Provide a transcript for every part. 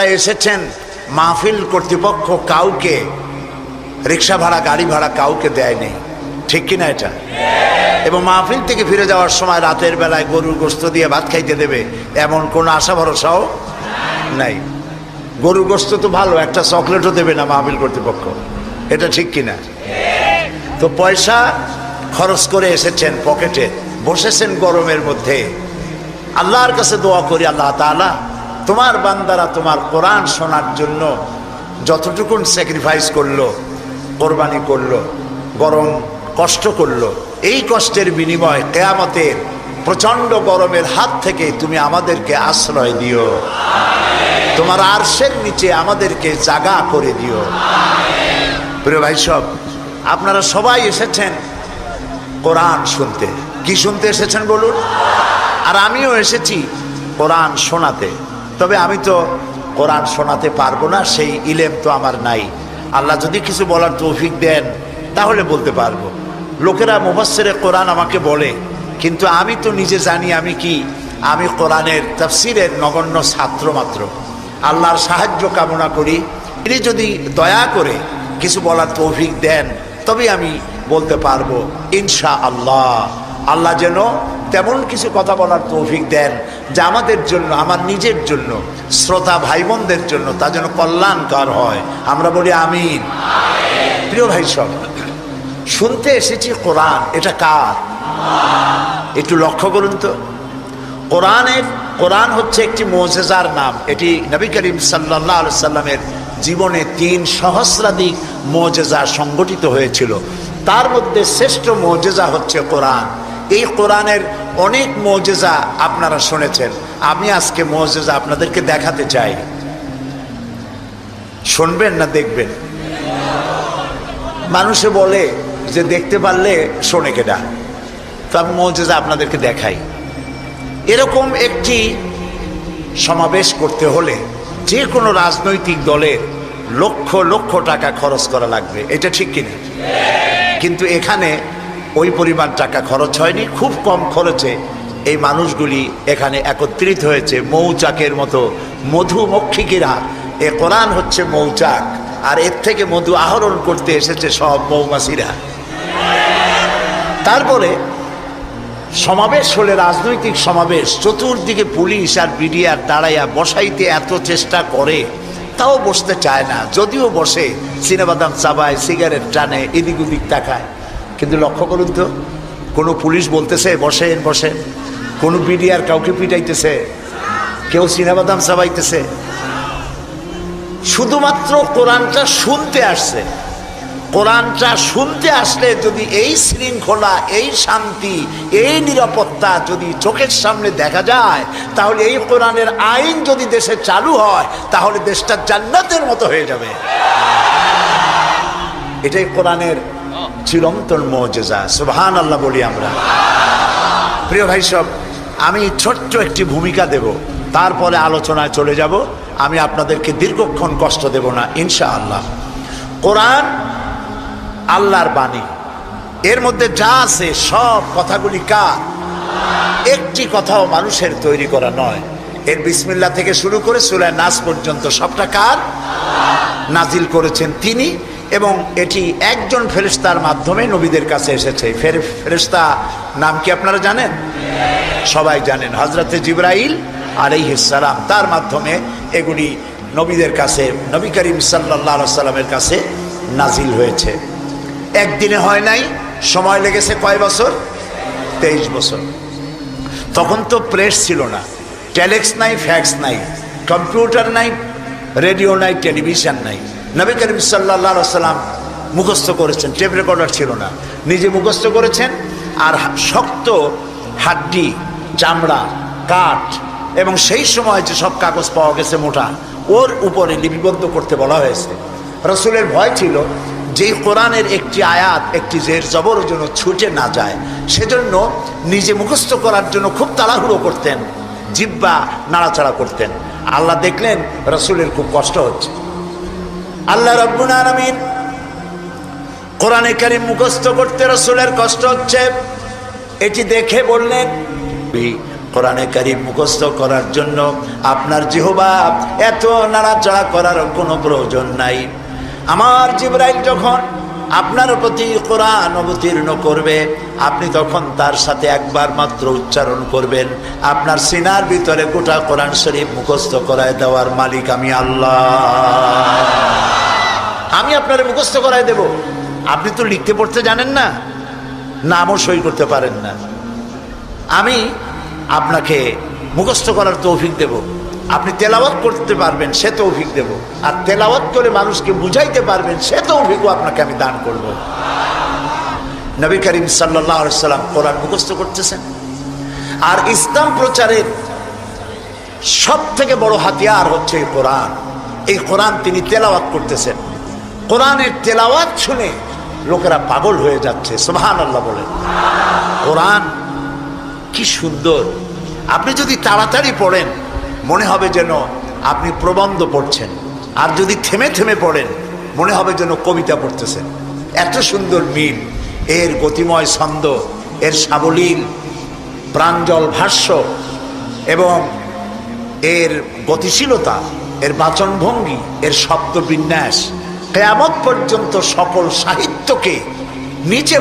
যারা এসেছেন, মাহফিল কর্তৃপক্ষ কাউকে রিক্সা ভাড়া, গাড়ি ভাড়া কাউকে দেয় নেই, ঠিক কিনা এটা? এবং মাহফিল থেকে ফিরে যাওয়ার সময় রাতের বেলায় গরুর গোশত দিয়ে ভাত খাইতে দেবে এমন কোনো আশা ভরসাও নাই। গরুর গোশত তো ভালো, একটা চকলেটও দেবে না মাহফিল কর্তৃপক্ষ, এটা ঠিক কিনা? তো পয়সা খরচ করে এসেছেন, পকেটে বসেছেন গরমের মধ্যে। আল্লাহর কাছে দোয়া করি, আল্লাহ তাআলা তোমার বান্দারা তোমার কোরআন শোনার জন্য যতটুকুন স্যাক্রিফাইস করলো, কোরবানি করলো, গরম কষ্ট করলো, এই কষ্টের বিনিময়ে কিয়ামতের প্রচণ্ড গরমের হাত থেকে তুমি আমাদেরকে আশ্রয় দিও, তোমার আরশের নিচে আমাদেরকে জাগা করে দিও। প্রিয় ভাই সব, আপনারা সবাই এসেছেন কোরআন শুনতে। কি শুনতে এসেছেন বলুন? আর আমিও এসেছি কোরআন শোনাতে। তবে আমি তো কোরআন শোনাতে পারবো না, সেই ইলেম তো আমার নাই। আল্লাহ যদি কিছু বলার তৌফিক দেন তাহলে বলতে পারবো। লোকেরা মুফাসসিরে কোরআন আমাকে বলে, কিন্তু আমি তো নিজে জানি আমি কি, আমি কোরআনের তাফসিরের নগণ্য ছাত্র মাত্র। আল্লাহর সাহায্য কামনা করি, তিনি যদি দয়া করে কিছু বলার তৌফিক দেন তবে আমি বলতে পারবো ইনশাআল্লাহ। আল্লাহ যেন তেমন কিছু কথা বলার তৌফিক দেন যা আমাদের জন্য, আমার নিজের জন্য, শ্রোতা ভাই বোনদের জন্য তা যেন কল্যাণকর হয়। আমরা বলি আমিন। প্রিয় ভাই সব, শুনতে এসেছি কোরআন, এটা কার? একটু লক্ষ্য করুন তো। কোরআন হচ্ছে একটি মুজিজার নাম। এটি নবী করিম সাল্লাল্লাহু আলাইহি সাল্লামের জীবনে 3 সহস্রাধিক মুজিজা সংগঠিত হয়েছিল। তার মধ্যে শ্রেষ্ঠ মুজিজা হচ্ছে কোরআন। এই কোরআনের অনেক মুজিজা আপনারা শুনেছেন, আমি আজকে মুজিজা আপনাদেরকে দেখাতে চাই। শুনবেন না দেখবেন? মানুষে বলে যে দেখতে পারলে শোনে কেডা, তো আমি মুজিজা আপনাদেরকে দেখাই। এরকম একটি সমাবেশ করতে হলে যে কোনো রাজনৈতিক দলের লক্ষ লক্ষ টাকা খরচ করা লাগবে, এটা ঠিক কিনা? কিন্তু এখানে ওই পরিমাণ টাকা খরচ হয়নি, খুব কম খরচে এই মানুষগুলি এখানে একত্রিত হয়েছে। মৌচাকের মতো মধুমক্ষিকীরা, এ কোরআন হচ্ছে মৌচাক, আর এর থেকে মধু আহরণ করতে এসেছে সব মৌমাছিরা। তারপরে সমাবেশ হলে, রাজনৈতিক সমাবেশ, চতুর্দিকে পুলিশ আর বিডিআর দাঁড়াইয়া বসাইতে এত চেষ্টা করে, তাও বসতে চায় না। যদিও বসে, চিনাবাদাম চাবায়, সিগারেট টানে, এদিক ওদিক তাকায়। কিন্তু লক্ষ্য করুন তো, কোনো পুলিশ বলতেছে বসেন বসেন, কোনো বিডিআর কাউকে পিটাইতেছে, কেউ চিনাবাদাম চাবাইতেছে। শুধুমাত্র কোরআনটা শুনতে আসছে। কোরআনটা শুনতে আসলে যদি এই শৃঙ্খলা, এই শান্তি, এই নিরাপত্তা যদি চোখের সামনে দেখা যায়, তাহলে এই কোরআনের আইন যদি দেশে চালু হয়, তাহলে দেশটা জান্নাতের মতো হয়ে যাবে। এটাই কোরআনের চিরন্তন মুজিজা। সুবহানাল্লাহ বলি আমরা। প্রিয় ভাই সব, আমি ছোট্ট একটি ভূমিকা দেব, তারপরে আলোচনায় চলে যাব। আমি আপনাদেরকে দীর্ঘক্ষণ কষ্ট দেব না ইনশাআল্লাহ। কোরআন আল্লাহর বাণী, এর মধ্যে যা আছে সব কথাগুলি কার? একটি কথাও মানুষের তৈরি করা নয়। এর বিসমিল্লাহ থেকে শুরু করে সূরা নাস পর্যন্ত সবটা কার? নাজিল করেছেন তিনি, এবং এটি একজন ফেরেশতার মাধ্যমে নবীদের কাছে এসেছে। ফেরেশতা নাম কি আপনারা জানেন? সবাই জানেন, হযরতে জিবরাইল আলাইহিস সালাম। তার মাধ্যমে এগুলি নবীদের কাছে, নবী করিম সাল্লাল্লাহু আলাইহি সাল্লামের কাছে নাজিল হয়েছে। একদিনে হয় নাই, সময় লেগেছে কয় বছর? 23 বছর। তখন তো প্রেস ছিল না, টেলেক্স নাই, ফ্যাক্স নাই, কম্পিউটার নাই, রেডিও নাই, টেলিভিশন নাই। নবী করিম সাল্লাল্লাহু আলাইহি সাল্লাম মুখস্থ করেছেন, টেপ রেকর্ডার ছিল না, নিজে মুখস্থ করেছেন। আর শক্ত হাড্ডি, চামড়া, কাঠ এবং সেই সময় যে সব কাগজ পাওয়া গেছে মোটা, ওর উপরে লিপিবদ্ধ করতে বলা হয়েছে। রাসূলের ভয় ছিল যে কোরআনের একটি আয়াত, একটি জের জবর যেন ছুটে না যায়, সেজন্য নিজে মুখস্থ করার জন্য খুব তাড়াহুড়ো করতেন, জিহ্বা নাড়াচাড়া করতেন। আল্লাহ দেখলেন রাসূলের খুব কষ্ট হচ্ছে। আল্লাহ রাব্বুল আলামিন কোরআনে কারীম মুখস্থ করতে রাসূলের কষ্ট হচ্ছে, এটি দেখে বললেন কোরআনে কারীম মুখস্থ করার জন্য আপনার জিহ্বা এত নাড়াচাড়া করার কোনো প্রয়োজন নাই। আমার জিবরাইল যখন আপনার প্রতি কোরআন অবতীর্ণ করবে, আপনি তখন তার সাথে একবার মাত্র উচ্চারণ করবেন, আপনার সিনার ভিতরে গোটা কোরআন শরীফ মুখস্থ করায় দেওয়ার মালিক আমি আল্লাহ। আমি আপনারে মুখস্থ করায় দেব। আপনি তো লিখতে পড়তে জানেন না, নামও সই করতে পারেন না। আমি আপনাকে মুখস্থ করার তৌফিক দেব, আপনি তেলাওয়াত করতে পারবেন সে তৌফিক দেব, আর তেলাওয়াত করে মানুষকে বুঝাইতে পারবেন সে তৌফিকও আপনাকে আমি দান করব। নবী করিম সাল্লাল্লাহু আলাইহি সাল্লাম কোরআন মুখস্থ করতেছেন, আর ইসলাম প্রচারের সব থেকে বড় হাতিয়ার হচ্ছে এই কোরআন। এই কোরআন তিনি তেলাওয়াত করতেছেন, কোরআনের তেলাওয়াত শুনে লোকেরা পাগল হয়ে যাচ্ছে। সুবহানাল্লাহ বলেন। কোরআন কি সুন্দর! আপনি যদি তাড়াতাড়ি পড়েন মনে হবে যেন আপনি প্রবন্ধ পড়ছেন, আর যদি থেমে থেমে পড়েন মনে হবে যেন কবিতা পড়তেছেন। এত সুন্দর মিল এর গতিময় ছন্দ, এর সাবলীল প্রাঞ্জল ভাষ্য এবং এর গতিশীলতা, এর বাচনভঙ্গি, এর শব্দ বিন্যাস কিয়ামত পর্যন্ত সকল সাহিত্যকে নিচে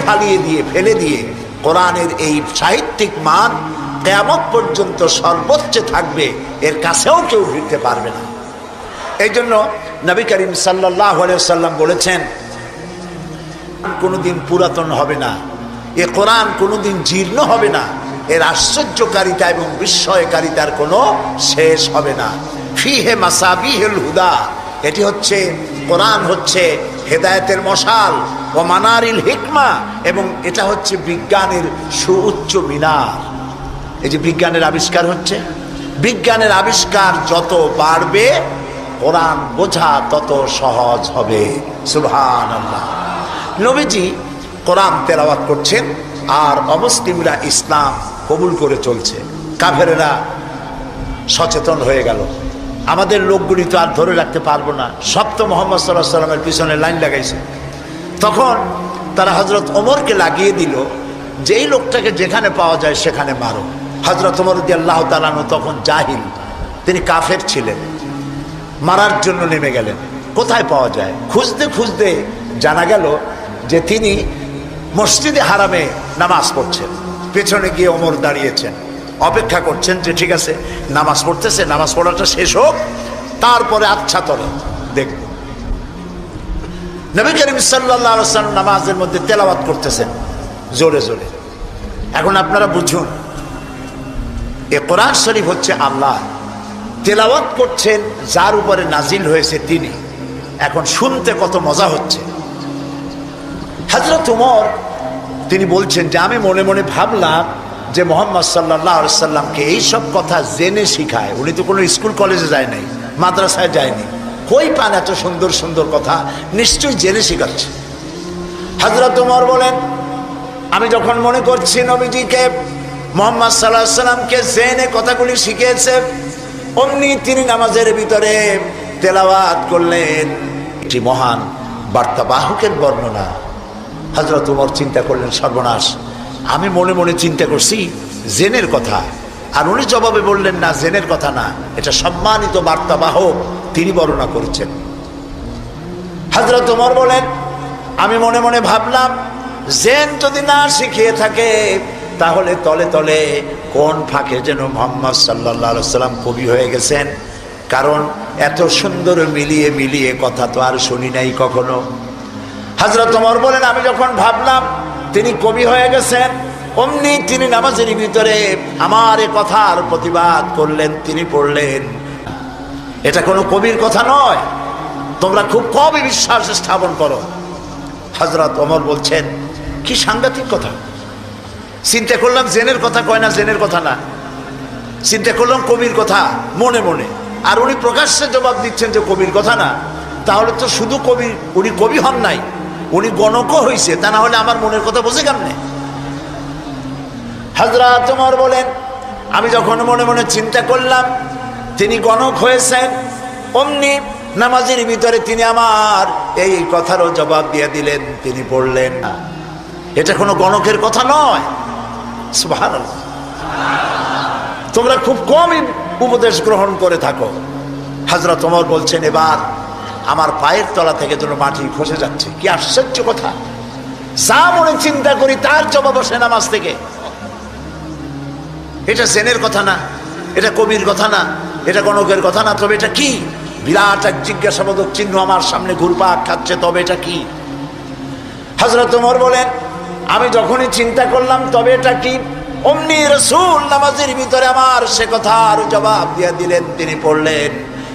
ফেলে দিয়ে কোরআনের এই সাহিত্যিক মান কিয়ামত পর্যন্ত সর্বোচ্চ থাকবে, এর কাছেও কেউ ভিড়তে পারবে না। এই জন্য নবী করিম সাল্লাল্লাহু আলাইহি ওয়াসাল্লাম বলেছেন, কোনোদিন পুরাতন হবে না, এ কোরআন কোনোদিন জীর্ণ হবে না, এর আশ্চর্যকারিতা এবং বিস্ময়কারিতার কোনো শেষ হবে না। ফিহে মাসাবিহুল হুদা, এটি হচ্ছে কোরআন হচ্ছে হেদায়েতের মশাল, ও মানারিল হিকমা, এবং এটা হচ্ছে বিজ্ঞানের সুউচ্চ মিনার। এই যে বিজ্ঞানের আবিষ্কার হচ্ছে, বিজ্ঞানের আবিষ্কার যত বাড়বে কোরআন বোঝা তত সহজ হবে। সুবহানাল্লাহ। নবীজি কোরআন তেলাওয়াত করছেন আর অমুসলিমরা ইসলাম কবুল করে চলছে। কাফেরেরা সচেতন হয়ে গেল, আমাদের লোকগুলি তো আর ধরে রাখতে পারবো না, সব তো মুহাম্মদ সাল্লাল্লাহু আলাইহি ওয়াসাল্লামের পিছনে লাইন লাগাইছে। তখন তারা হযরত ওমরকে লাগিয়ে দিল, যেই লোকটাকে যেখানে পাওয়া যায় সেখানে মারো। হযরত ওমর রাদিয়াল্লাহু তাআলা আনহু তখন জাহিল, তিনি কাফের ছিলেন, মারার জন্য নেমে গেলেন। কোথায় পাওয়া যায় খুঁজতে খুঁজতে জানা গেল যে তিনি মসজিদে হারামে নামাজ পড়ছেন। পেছনে গিয়ে ওমর দাঁড়িয়েছেন, অপেক্ষা করছেন যে ঠিক আছে নামাজ পড়তেছে, নামাজ পড়াটা শেষ হোক, তারপরে আচ্ছা তরে দেখব। নবী করিম সাল্লাল্লাহু আলাইহি ওয়াসাল্লাম নামাজের মধ্যে তেলাওয়াত করতেছেন জোরে জোরে। এখন আপনারা বুঝুন, এ কোরআন শরীফ হচ্ছে আল্লাহ, তেলাওয়াত করছেন যার উপরে নাজিল হয়েছে তিনি। এখন শুনতে কত মজা হচ্ছে। হযরত ওমর তিনি বলছেন যে আমি মনে মনে ভাবলাম যে মুহাম্মদ সাল্লাল্লাহু আলাইহি সাল্লামকে এইসব কথা জেনে শিখায়। উনি তো কোনো স্কুল কলেজে যায় নাই, মাদ্রাসায় যায়নি, কই পান এত সুন্দর সুন্দর কথা, নিশ্চয়ই জেনে শিখাচ্ছে। হযরত ওমর বলেন, আমি যখন মনে করছি নবীজিকে মুহাম্মদ সাল্লাল্লাহু আলাইহি সাল্লামকে জেনে কথাগুলি শিখিয়েছে, অমনি তিনি নামাজের ভিতরে তেলাওয়াত করলেন এটি মহান বার্তাবাহকের বর্ণনা। হযরত ওমর চিন্তা করলেন, সর্বনাশ, আমি মনে মনে চিন্তা করছি জেনের কথা, আর উনি জবাবে বললেন না, জেনের কথা না, এটা সম্মানিত বার্তাবাহক তিনি বর্ণনা করেছেন। হযরত ওমর বলেন, আমি মনে মনে ভাবলাম জেন যদি না শিখিয়ে থাকে তাহলে তলে তলে কোন ফাঁকে যেন মুহাম্মদ সাল্লাল্লাহু আলাইহি সাল্লাম কবি হয়ে গেছেন, কারণ এত সুন্দর মিলিয়ে মিলিয়ে কথা তো আর শুনি নাই কখনো। হযরত ওমর বলেন, আমি যখন ভাবলাম তিনি কবি হয়ে গেছেন, অমনি তিনি নামাজের ভিতরে আমার এ কথার প্রতিবাদ করলেন। তিনি পড়লেন, এটা কোনো কবির কথা নয়, তোমরা খুব কমই বিশ্বাস স্থাপন করো। হযরত ওমর বলছেন, কি সাংঘাতিক কথা! চিন্তা করলাম জেনের কথা কয় না, জেনের কথা না, চিন্তা করলাম কবির কথা মনে মনে, আর উনি প্রকাশ্যে জবাব দিচ্ছেন যে কবির কথা না। তাহলে তো শুধু কবি, উনি কবি হন নাই, উনি গণকও হয়েছে, তা না হলে আমার মনের কথা বোঝে কেমনে? হযরত ওমর বলেন, আমি যখন মনে মনে চিন্তা করলাম তিনি গণক হয়েছেন, অমনি নামাজের ভিতরে তিনি আমার এই কথারও জবাব দিয়ে দিলেন। তিনি বললেন, এটা কোনো গণকের কথা নয়। সুবহানাল্লাহ। তোমরা খুব কমই উপদেশ গ্রহণ করে থাকো। হযরত ওমর বলছেন, এবার আমার পায়ের তলা থেকে যেন মাটি খসে যাচ্ছে। কি আশ্চর্য কথা! যা মনে চিন্তা করি তার জবাব আসে নামাজ থেকে। এটা জেনের কথা না, এটা কবির কথা না, এটা গণকের কথা না, তবে এটা কি? বিরাট এক জিজ্ঞাসাবোধক চিহ্ন আমার সামনে ঘুরপাক খাচ্ছে। তবে এটা কি? হযরত ওমর বলেন, আমি যখনই চিন্তা করলাম তবে এটা কি, অমনি রাসূল নামাজের ভিতরে আমার সে কথার জবাব দিয়ে দিলেন। তিনি পড়লেন,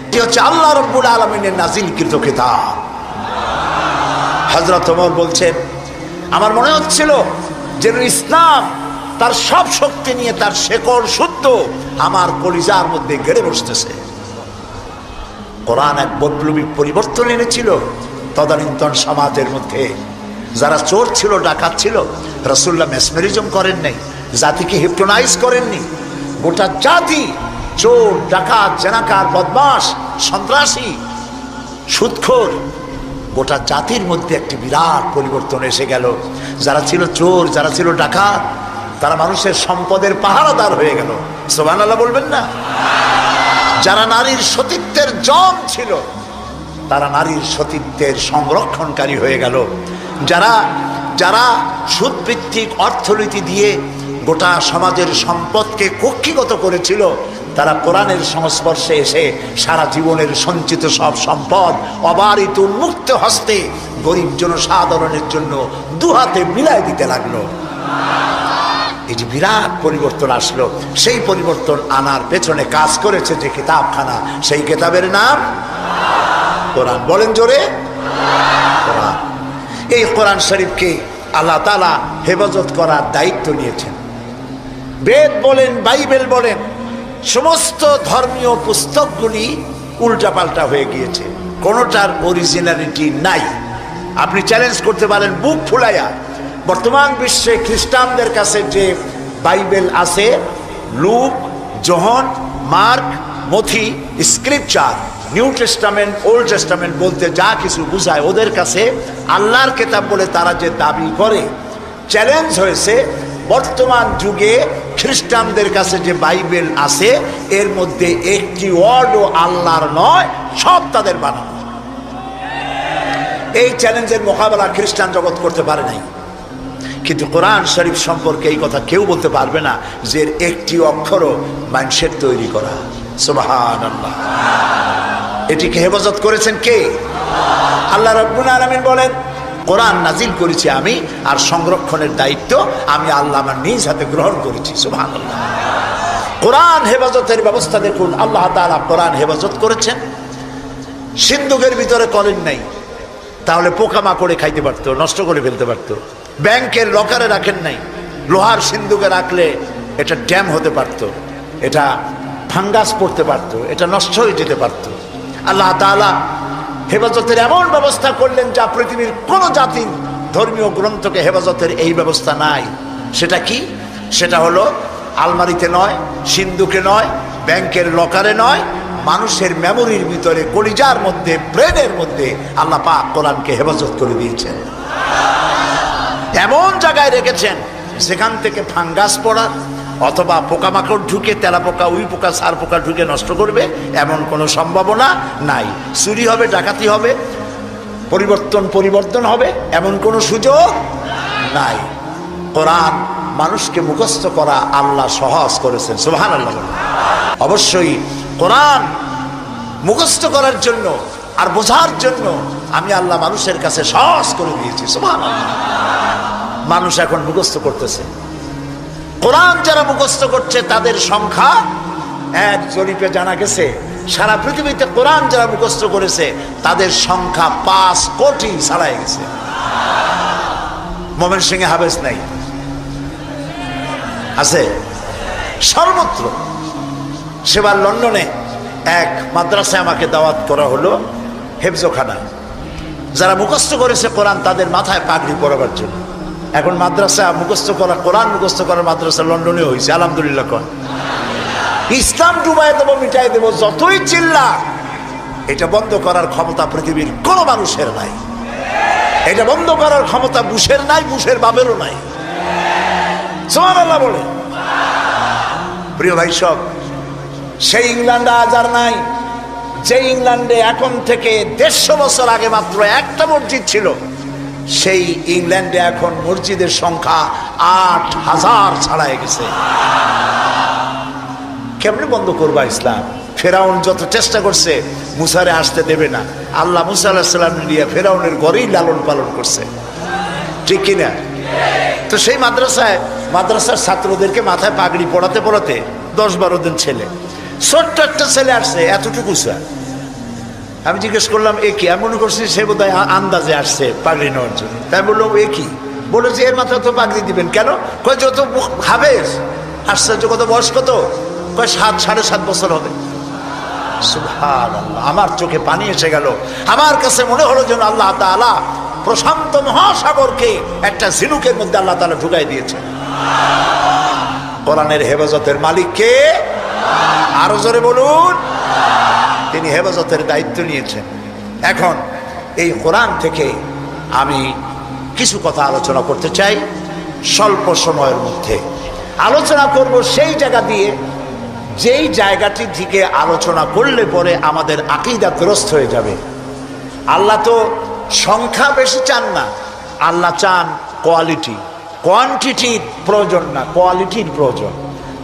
এটি হচ্ছে আল্লাহ রাব্বুল আলামিনের নাজিলকৃত কিতাব। হযরত ওমর বলছেন, আমার মনে হচ্ছিল যে ইসলাম তার সব শক্তি নিয়ে তার শেকড় শুদ্ধ আমার কলিজার মধ্যে গেড়ে বসতেছে। কোরআন এক বৈপ্লবিক পরিবর্তন এনেছিল তদানীন্তন সমাজের মধ্যে। যারা চোর ছিল, ডাকাত ছিল, রাসূলুল্লাহ মেসমেরিজম করেন নাই, জাতিকে হিপনোটাইজ করেননি। গোটা জাতি চোর, ডাকাত, জেনাকার, বদমাশ, সন্ত্রাসী, সুদখোর, গোটা জাতির মধ্যে একটি বিরাট পরিবর্তন এসে গেল। যারা ছিল চোর, যারা ছিল ডাকাত, তারা মানুষের সম্পদের পাহারাদার হয়ে গেল। সুবহানাল্লাহ বলবেন না? যারা নারীর সতীত্বের জম ছিল, তারা নারীর সতীত্বের সংরক্ষণকারী হয়ে গেল। যারা যারা সুদভিত্তিক অর্থনীতি দিয়ে গোটা সমাজের সম্পদকে কক্ষিগত করেছিল, তারা কোরআনের সংস্পর্শে এসে সারা জীবনের সঞ্চিত সব সম্পদ অবারিত উন্মুক্ত হস্তে গরিব জনসাধারণের জন্য দুহাতে বিলায় দিতে লাগলো। এই যে বিরাট পরিবর্তন আসলো, সেই পরিবর্তন আনার পেছনে কাজ করেছে যে কিতাবখানা, সেই কিতাবের নাম কোরআন। বলেন জোরে, কোরআন। এই কোরআন শরীফকে আল্লাহ তাআলা হেফাজত করার দায়িত্ব নিয়েছেন। বেদ বলেন, বাইবেল বলেন, সমস্ত ধর্মীয় পুস্তকগুলি উল্টাপাল্টা হয়ে গিয়েছে, কোনোটার অরিজিনালিটি নাই। আপনি চ্যালেঞ্জ করতে পারেন বুক ফুলাইয়া, বর্তমান বিশ্বে খ্রিস্টানদের কাছে যে বাইবেল আছে, লুক, যোহন, মার্ক, মথি, scripture, new testament, old testament বলতে যা কিছু বুঝায়, ওদের কাছে আল্লাহর কিতাব বলে তারা যে দাবি করে, চ্যালেঞ্জ হয়েছে বর্তমান যুগে খ্রিস্টানদের কাছে যে বাইবেল আছে এর মধ্যে একটি ওয়ার্ডও আল্লাহর নয়, সব তাদের বানানো। এই চ্যালেঞ্জের মোকাবেলা খ্রিস্টান জগৎ করতে পারে নাই। কিন্তু কোরআন শরীফ সম্পর্কে এই কথা কেউ বলতে পারবে না যে একটি অক্ষরও মানুষের তৈরি করা। সুবহানাল্লাহ। এটিকে হেফাজত করেছেন কে? আল্লাহ রাব্বুল আলামিন বলেন, কোরআন নাজিল করেছি আমি, আর সংরক্ষণের দায়িত্ব আমি আল্লাহ আমার নিজ হাতে গ্রহণ করেছি। সুবহানাল্লাহ। কোরআন হেফাজতের ব্যবস্থা দেখুন, আল্লাহ তাআলা কোরআন হেফাজত করেছেন। সিন্ধুকের ভিতরে করেন নাই, তাহলে পোকামাকড়ে খাইতে পারতো, নষ্ট করে ফেলতে পারতো। ব্যাংকের লকারে রাখেন নাই, লোহার সিন্ধুকে রাখলে এটা ড্যাম হতে পারত, এটা ফাঙ্গাস পড়তে পারত, এটা নষ্ট হয়ে যেতে পারত। আল্লাহ তাআলা হেফাজতের এমন ব্যবস্থা করলেন যা পৃথিবীর কোনো জাতির ধর্মীয় গ্রন্থকে হেফাজতের এই ব্যবস্থা নাই। সেটা কি? সেটা হলো আলমারিতে নয়, সিন্ধুকে নয়, ব্যাংকের লকারে নয়, মানুষের মেমোরির ভিতরে, কলিজার মধ্যে, ব্রেনের মধ্যে আল্লাহ পাক কোরআনকে হেফাজত করে দিয়েছেন। এমন জায়গায় রেখেছেন যেখান থেকে ফাঙ্গাস পড়ার অথবা পোকামাকড় ঢুকে, তেলা পোকা, উই পোকা, সার পোকা ঢুকে নষ্ট করবে এমন কোনো সম্ভাবনা নাই। চুরি হবে, ডাকাতি হবে, পরিবর্তন হবে এমন কোনো সুযোগ নাই। কোরআন মানুষকে মুখস্থ করা আল্লাহ সহজ করেছেন। সুবহানাল্লাহ। অবশ্যই কোরআন মুখস্থ করার জন্য আর বোঝার জন্য আমি আল্লাহ মানুষের কাছে সহজ করে দিয়েছি। সুবহানাল্লাহ। মানুষ এখন মুখস্থ করতেছে। কোরআন যারা মুখস্থ করছে তাদের সংখ্যা, এক জরিপে জানা গেছে সারা পৃথিবীতে কোরআন যারা মুখস্থ করেছে তাদের সংখ্যা 5 কোটি ছাড়াই গেছে। ময়মনসিংহে হাফেজ নাই, আছে সর্বত্র। সেবার লন্ডনে এক মাদ্রাসায় আমাকে দাওয়াত করা হলো, হেফজখানা। যারা মুখস্থ করেছে কোরআন তাদের মাথায় পাগড়ি পরাবার জন্য। এখন মাদ্রাসা মুখস্থ করা, কোরআন মুখস্থ করার মাদ্রাসা লন্ডনে হয়েছে। আলহামদুলিল্লাহ। কন ইসলাম ডুবাই দেবো, মিটাই দেবো, যতই চিল্লা, এটা বন্ধ করার ক্ষমতা পৃথিবীর কোনো মানুষের নাই। এটা বন্ধ করার ক্ষমতা বুশের নাই, বুশের বাবেরও নাই। সুবহানাল্লাহ বলে। প্রিয় ভাই সব, সেই ইংল্যান্ড আজ আর নাই। যে ইংল্যান্ডে এখন থেকে 150 বছর আগে মাত্র একটা মসজিদ ছিল, সেই ইংল্যান্ডে এখন মসজিদের সংখ্যা 8000 ছাড়াই গেছে। কেমনে বন্ধ করবা ইসলাম? ফেরাউন যত চেষ্টা করছে মুসারে আসতে দেবে না, আল্লাহ মুসা আলাইহিস সালাম নিয়ে ফেরাউনের ঘরেই লালন পালন করছে, ঠিক কিনা? তো সেই মাদ্রাসার ছাত্রদেরকে মাথায় পাগড়ি পড়াতে পড়াতে 10-12 দিন ছেলে, ছোট্ট একটা ছেলে আসছে এতটুকু স্যার। আমি জিজ্ঞেস করলাম এ কি? আমি মনে করছি সে বোধহয় আন্দাজে আসছে পাগড়ি নেওয়ার জন্য। তাই বললাম এ কি? বলে যে এর মাথায় তো পাগড়ি দিবেন কেন? কয় যত হাফেজ। আশ্চর্য, কত বয়স কত? কয় 7-7.5 বছর হবে। সুবহানাল্লাহ, আমার চোখে পানি এসে গেল। আমার কাছে মনে হলো যেন আল্লাহ তাআলা প্রশান্ত মহাসাগরকে একটা ঝিনুকের মধ্যে আল্লাহ তাআলা ঢুকাই দিয়েছে। কোরআনের হেফাজতের মালিক কে? আরো জোরে বলুন। তিনি হেফাজতের দায়িত্ব নিয়েছেন। এখন এই কোরআন থেকে আমি কিছু কথা আলোচনা করতে চাই। স্বল্প সময়ের মধ্যে আলোচনা করব সেই জায়গা দিয়ে, যেই জায়গাটি থেকে আলোচনা করলে পরে আমাদের আকীদা গ্রস্ত হয়ে যাবে। আল্লাহ তো সংখ্যা বেশি চান না, আল্লাহ চান কোয়ালিটি। কোয়ান্টিটির প্রয়োজন না, কোয়ালিটির প্রয়োজন।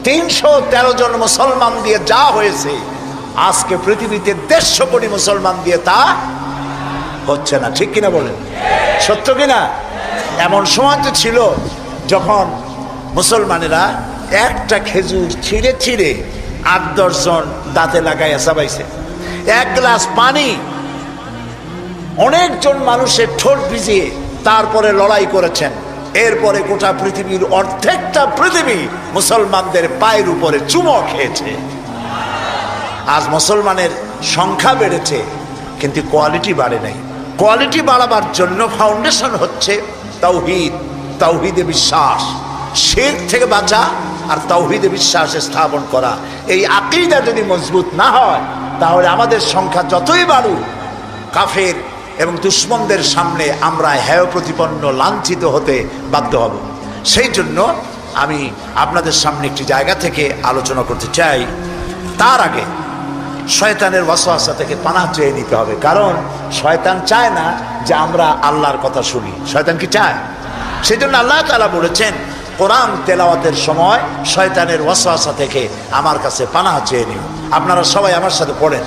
313 জন মুসলমান দিয়ে যা হয়েছে, আজকে পৃথিবীতে 150 কোটি মুসলমান দিয়ে তা হচ্ছে না, ঠিক কিনা বলেন? সত্য কিনা? এমন সময় তো ছিল যখন মুসলমানেরা একটা খেজুর ছিঁড়ে ছিঁড়ে 8-10 জন দাঁতে লাগাইয়া চাবাইছে। 1 গ্লাস পানি অনেকজন মানুষের ঠোঁট ভিজিয়ে তারপরে লড়াই করেছেন। এরপরে গোটা পৃথিবীর অর্ধেকটা পৃথিবী মুসলমানদের পায়ের উপরে চুমো খেয়েছে। আজ মুসলমানের সংখ্যা বেড়েছে কিন্তু কোয়ালিটি বাড়ে নাই। কোয়ালিটি বাড়াবার জন্য ফাউন্ডেশন হচ্ছে তাওহীদ, তাওহীদে বিশ্বাস, শিরক থেকে বাঁচা আর তাওহীদে বিশ্বাস স্থাপন করা। এই আকীদা যদি মজবুত না হয় তাহলে আমাদের সংখ্যা যতই বাড়ুক, কাফের এবং দুশমনদের সামনে আমরা হেয় প্রতিপন্ন, লাঞ্ছিত হতে বাধ্য হব। সেই জন্য আমি আপনাদের সামনে একটি জায়গা থেকে আলোচনা করতে চাই। তার আগে শয়তানের ওয়াসওয়াসা থেকে পানাহ চেয়ে নিতে হবে, কারণ শয়তান চায় না যে আমরা আল্লাহর কথা শুনি। শয়তান কি চায়? সেই জন্য আল্লাহ তাআলা বলেছেন কোরআন তেলাওয়াতের সময় শয়তানের ওয়াসওয়াসা থেকে আমার কাছে পানাহ চেয়ে নিও। আপনারা সবাই আমার সাথে পড়েন,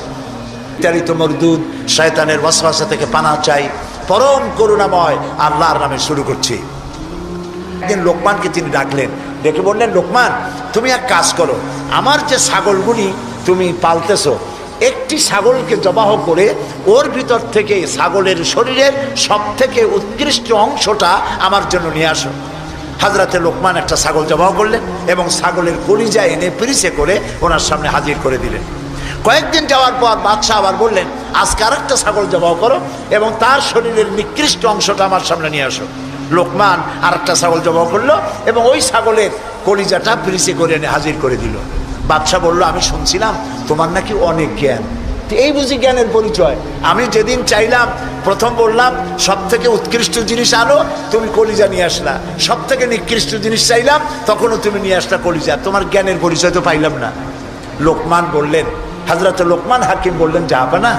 বিতাড়িত মরদুদ শয়তানের ওয়াসওয়াসা থেকে পানাহ চাই, পরম করুণাময় আল্লাহর নামে শুরু করছি। একদিন লোকমানকে তিনি ডাকলেন, ডেকে বললেন, লোকমান তুমি এক কাজ করো, আমার যে ছাগলগুলি তুমি পালতেছো, একটি ছাগলকে জবাহ করে ওর ভিতর থেকে ছাগলের শরীরের সব থেকে উৎকৃষ্ট অংশটা আমার জন্য নিয়ে আসো। হাজরাতে লোকমান একটা ছাগল জবাহ করলেন এবং ছাগলের কলিজা এনে পিরিচে করে ওনার সামনে হাজির করে দিলেন। কয়েকদিন যাওয়ার পর বাদশাহ আবার বললেন, আজকে আরেকটা ছাগল জবাহ করো এবং তার শরীরের নিকৃষ্ট অংশটা আমার সামনে নিয়ে আসো। লোকমান আরেকটা ছাগল জবাহ করলো এবং ওই ছাগলের কলিজাটা পিরিচে করে এনে হাজির করে দিল। বাদশাহ বলল, আমি শুনছিলাম তোমার নাকি অনেক জ্ঞান, এই বুঝি জ্ঞানের পরিচয়? আমি যেদিন চাইলাম, প্রথম বললাম সব থেকে উৎকৃষ্ট জিনিস আনো, তুমি কলিজা নিয়ে আসলা। সব থেকে নিকৃষ্ট জিনিস চাইলাম, তখনও তুমি নিয়ে আসলা কলিজা। তোমার জ্ঞানের পরিচয় তো পাইলাম না। লোকমান বললেন, হযরত লোকমান হাকিম বললেন, জাহাপানা,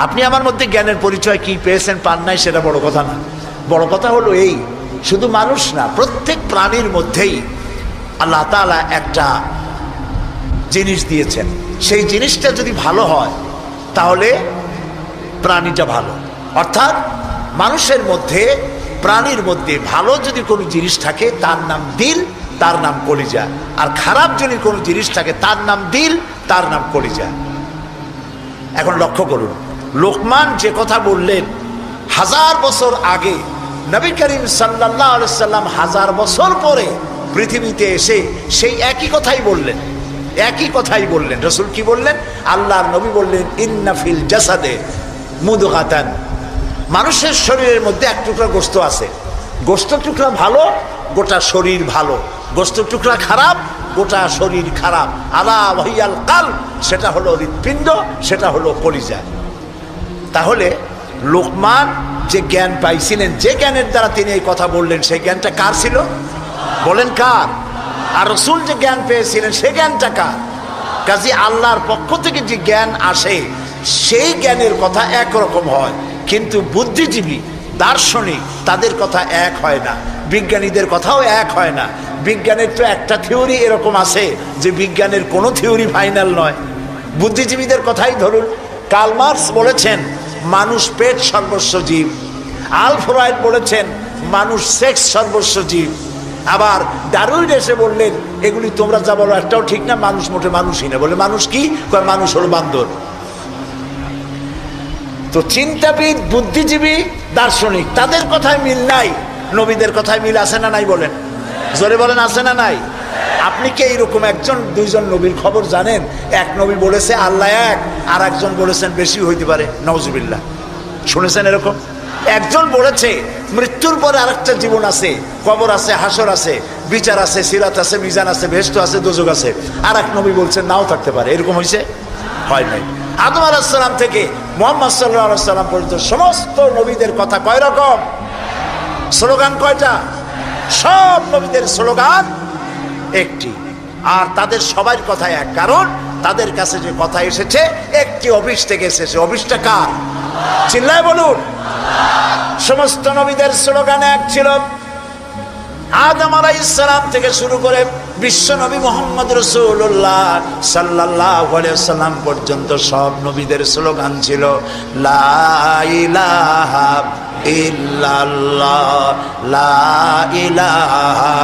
আপনি আমার মধ্যে জ্ঞানের পরিচয় কি পেয়েছেন পান নাই সেটা বড় কথা না। বড় কথা হলো এই, শুধু মানুষ না, প্রত্যেক প্রাণীর মধ্যেই আল্লাহ তাআলা একটা জিনিস দিয়েছেন। সেই জিনিসটা যদি ভালো হয় তাহলে প্রাণীটা ভালো। অর্থাৎ মানুষের মধ্যে, প্রাণীর মধ্যে ভালো যদি কোনো জিনিস থাকে তার নাম দিল, তার নাম কলিজা। আর খারাপ যদি কোনো জিনিস থাকে তার নাম দিল, তার নাম কলিজা। এখন লক্ষ্য করুন, লোকমান যে কথা বললেন 1000 বছর আগে, নবী করিম সাল্লাল্লাহু আলাইহি সাল্লাম 1000 বছর পরে পৃথিবীতে এসে সেই একই কথাই বললেন। একই কথাই বললেন। রাসূল কি বললেন? আল্লাহর নবী বললেন, ইন্না ফিল জাসাদে মুদগাতান, মানুষের শরীরের মধ্যে এক টুকরা গোশত আছে। গোশত টুকরা ভালো, গোটা শরীর ভালো। গোশত টুকরা খারাপ, গোটা শরীর খারাপ। আলা ওয়াহিয়াল কালব, সেটা হলো হৃৎপিণ্ড, সেটা হলো কলিজা। তাহলে লোকমান যে জ্ঞান পাইছিলেন, যে জ্ঞানের দ্বারা তিনি এই কথা বললেন, সেই জ্ঞানটা কার ছিল? বলেন কার? আর রাসূল যে জ্ঞান পেয়েছিলেন সে জ্ঞানটা কার? কাজী আল্লাহর পক্ষ থেকে যে জ্ঞান আসে সেই জ্ঞানের কথা একরকম হয়, কিন্তু বুদ্ধিজীবী দার্শনিক তাদের কথা এক হয় না, বিজ্ঞানীদের কথাও এক হয় না। বিজ্ঞানের তো একটা থিওরি এরকম আছে যে বিজ্ঞানের কোনো থিওরি ফাইনাল নয়। বুদ্ধিজীবীদের কথাই ধরুন, কার্ল মার্কস বলেছেন মানুষ পেট সর্বস্ব জীব, আলফ্রেড বলেছেন মানুষ সেক্স সর্বস্ব জীব, আবার ডারউইন এসে বললেন এগুলি তোমরা যা বলো একটাও ঠিক না, মানুষ মোটে মানুষই না। বলে মানুষ কি? মানুষ হলো বান্দর। তো চিন্তাবিদ, বুদ্ধিজীবী, দার্শনিক তাদের কথায় মিল নাই, নবীদের কথায় মিল আছে না নাই? বলেন, জোরে বলেন, আছে না নাই? আপনি কি এইরকম একজন দুইজন নবীর খবর জানেন? এক নবী বলেছে আল্লাহ এক, আর একজন বলেছেন বেশি হইতে পারে, নাউজুবিল্লাহ। শুনেছেন এরকম? একজন বলেছে মৃত্যুর পরে আরেকটা জীবন আছে, কবর আছে, হাসর আছে, বিচার আছে, সিরাত আছে, মিজান আছে, বেহেশত আছে, দোজখ আছে। আর এক নবী বলছেন নাও থাকতে পারে। এরকম হয়েছে? হয় নাই। আদম আলাইহিস সালাম থেকে মুহাম্মদ সাল্লাল্লাহু আলাইহি সাল্লাম পর্যন্ত সমস্ত নবীদের কথা কয় রকম? স্লোগান কয়টা? সব নবীদের স্লোগান একটি, আর তাদের সবার কথা এক, কারণ তাদের কাছে যে কথা এসেছে একটি অফিস থেকে এসেছে। অফিসটা কার? চিল্লায় বলুন। সমস্ত নবীদের স্লোগান এক ছিল। আদম আলাইহিস সালাম থেকে শুরু করে বিশ্ব নবী মুহাম্মদ রাসূলুল্লাহ সাল্লাল্লাহু আলাইহি ওয়াসাল্লাম পর্যন্ত সব নবীদের স্লোগান ছিল লা ইলাহা ইল্লাল্লাহ, লা ইলাহা,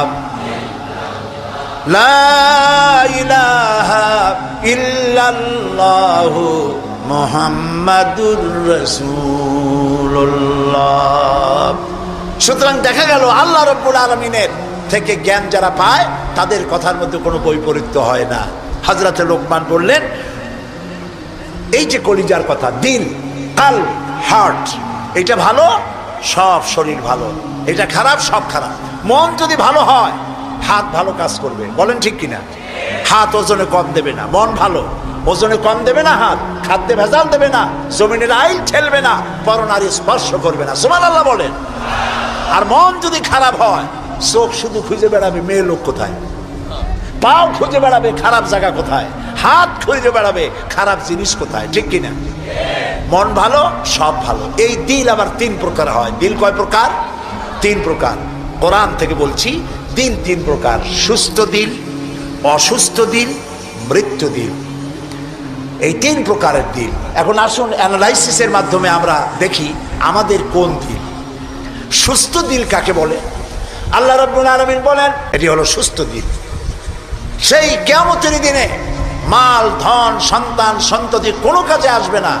লা ইলাহা ইল্লাল্লাহু মুহাম্মাদুর রাসূলুল্লাহ। সুতরাং দেখা গেল আল্লাহ রাব্বুল আলামিনের থেকে জ্ঞান যারা পায় তাদের কথার মধ্যে কোনো বৈপরীত্য হয় না। হযরতে লোকমান বললেন এই যে কলিজার কথা, দিল, কাল, হার্ট, এটা ভালো সব শরীর ভালো, এটা খারাপ সব খারাপ। মন যদি ভালো হয় হাত ভালো কাজ করবে, বলেন ঠিক কিনা? হাত ওজনে কম দেবে না। মন ভালো, ওজনে কম দেবে না, হাত খাদ্যে ভেজাল দেবে না, জমিনের আইল ঠেলবে না, পরনারী স্পর্শ করবে না। সুবহানাল্লাহ বলেন। আর মন যদি খারাপ হয় চোখ শুধু খুঁজে বেড়াবে মেয়ে লোক কোথায়, পাও খুঁজে বেড়াবে খারাপ জায়গা কোথায়, হাত খুঁজে বেড়াবে খারাপ জিনিস কোথায়, ঠিক কিনা? মন ভালো সব ভালো। এই দিল আবার তিন প্রকার হয়। দিল কয় প্রকার? তিন প্রকার। কোরআন থেকে বলছি, দিল তিন প্রকার: সুস্থ দিল, অসুস্থ দিল, মৃত্যু দিল। এই তিন প্রকারের দিল। এখন আসুন অ্যানালাইসিসের মাধ্যমে আমরা দেখি আমাদের কোন দিল। সুস্থ দিল কাকে বলে? আল্লাহ রাব্বুল আলামিন বলেন এটি হলো সুস্থ দিল। সেই কিয়ামতের দিনে মাল, ধন, সন্তান, সন্ততি কোনো কাজে আসবে না,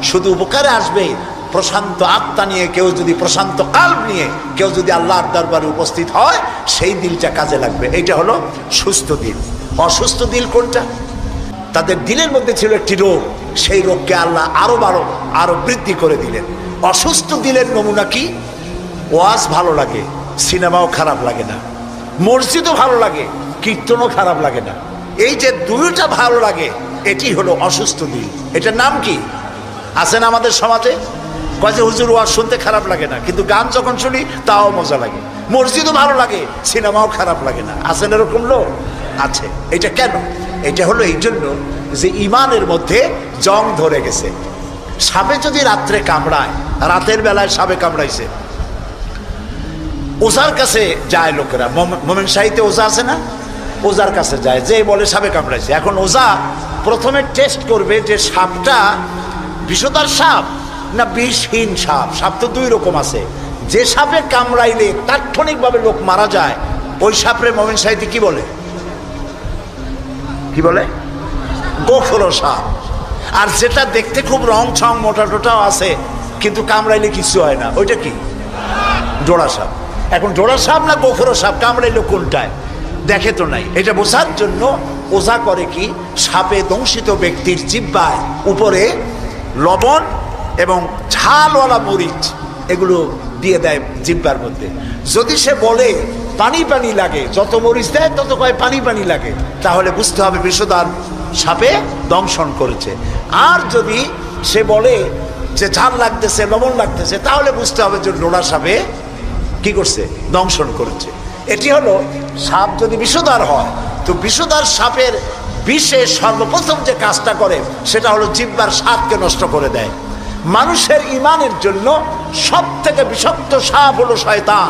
শুধু উপকারে আসবে। প্রশান্ত আত্মা নিয়ে কেউ যদি, প্রশান্ত কাল্ব নিয়ে কেউ যদি আল্লাহর দরবারে উপস্থিত হয়, সেই দিলটা কাজে লাগবে। এইটা হলো সুস্থ দিল। অসুস্থ দিল কোনটা? তাদের দিলের মধ্যে ছিল একটি রোগ, সেই রোগকে আল্লাহ আরো বৃদ্ধি করে দিলেন। অসুস্থ দিলের নমুনা কি? ওয়াজ ভালো লাগে, সিনেমাও খারাপ লাগে না, মসজিদও ভালো লাগে, কীর্তনও খারাপ লাগে না। এই যে দুইটা ভালো লাগে, এটি হলো অসুস্থ দিল। এটার নাম কি? আছেন আমাদের সমাজে কয় যে হুজুর ওয়াজ শুনতে খারাপ লাগে না, কিন্তু গান যখন শুনি তাও মজা লাগে, মসজিদও ভালো লাগে, সিনেমাও খারাপ লাগে না। আছেন এরকম লোক? আছে। এটা কেন? এটা হলো এই জন্য যে ইমানের মধ্যে জং ধরে গেছে। সাপে যদি রাত্রে কামড়ায়, রাতের বেলায় সাপে কামড়াইছে, ওজার কাছে যায় লোকেরা। মোমেন শাহীতে ওজা আছে না? ওজার কাছে যায়, যে বলে সাপে কামড়াইছে। এখন ওজা প্রথমে টেস্ট করবে যে সাপটা বিষধর সাপ না বিষহীন সাপ। সাপ তো দুই রকম আছে। যে সাপে কামড়াইলে তাৎক্ষণিকভাবে লোক মারা যায়, ওই সাপরে মোমেন শাহীতে কি বলে? কি বলে? গোখরো সাপ। আর যেটা দেখতে খুব রং ছং মোটা টোটাও আছে কিন্তু কামড়াইলে কিছু হয় না, ওইটা কি? জোড়া সাপ। এখন জোড়া সাপ না গোখরো সাপ কামড়াইলো কোনটায় দেখে তো নাই। এটা বোঝার জন্য ওঝা করে কি, সাপে দংশিত ব্যক্তির জিহ্বায় উপরে লবণ এবং ঝালওয়ালা মরিচ এগুলো দিয়ে দেয় জিহ্বার মধ্যে। যদি সে বলে পানি পানি লাগে, যত মরিচ দেয় তত কয় পানি পানি লাগে, তাহলে বুঝতে হবে বিষধর সাপে দংশন করেছে। আর যদি সে বলে যে ঝাল লাগতেছে, লবণ লাগতেছে, তাহলে বুঝতে হবে যে ডোরা সাপে কি করছে? দংশন করেছে। এটি হলো সাপ যদি বিষধর হয়, তো বিষধর সাপের বিষে সর্বপ্রথম যে কাজটা করে সেটা হলো জিহ্বার স্বাদকে নষ্ট করে দেয়। মানুষের ঈমানের জন্য সব থেকে বিষাক্ত সাপ হলো শয়তান।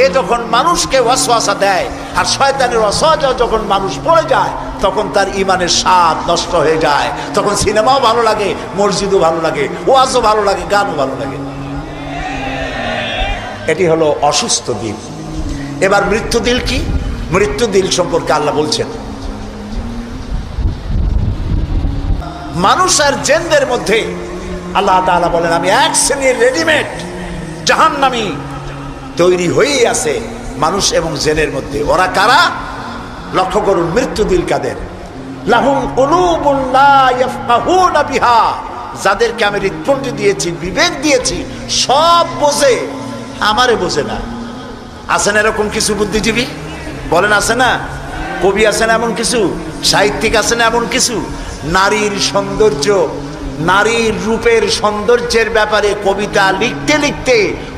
এ যখন মানুষকে ওয়াসওয়াসা দেয়, আর শয়তানের ওয়াসওয়াসা যখন মানুষ পড়ে যায়, তখন তার ঈমানের স্বাদ নষ্ট হয়ে যায়। তখন সিনেমাও ভালো লাগে, মসজিদও ভালো লাগে, ওয়াজও ভালো লাগে, গানও ভালো লাগে। এটি হলো অসুস্থ দিল। এবার মৃত্যু দিল কি? মৃত্যু দিল সম্পর্কে আল্লাহ বলছেন, মানুষ আর জিনদের মধ্যে আল্লাহ তাআলা বলেন, আমি এক শ্রেণীর রেডিমেড জাহান্নামী তৈরি হয়েই আছে মানুষ এবং জিনের মধ্যে। ওরা কারা? লক্ষ্য করুন, মৃত্যু দিল কাদের? লাহুম কুলুবুন লা ইয়াফকাহুনা বিহা, যাদেরকে আমি হৃদপিণ্ড দিয়েছি, বিবেক দিয়েছি, সব বোঝে, আমারে বোঝে না। আছেন এরকম কিছু বুদ্ধিজীবী? বলেন আছে না? কবি আছেন এমন কিছু, সাহিত্যিক আছেন এমন কিছু। নারীর সৌন্দর্য, নারীর রূপের সৌন্দর্যের ব্যাপারে কবিতা লিখতে লিখতে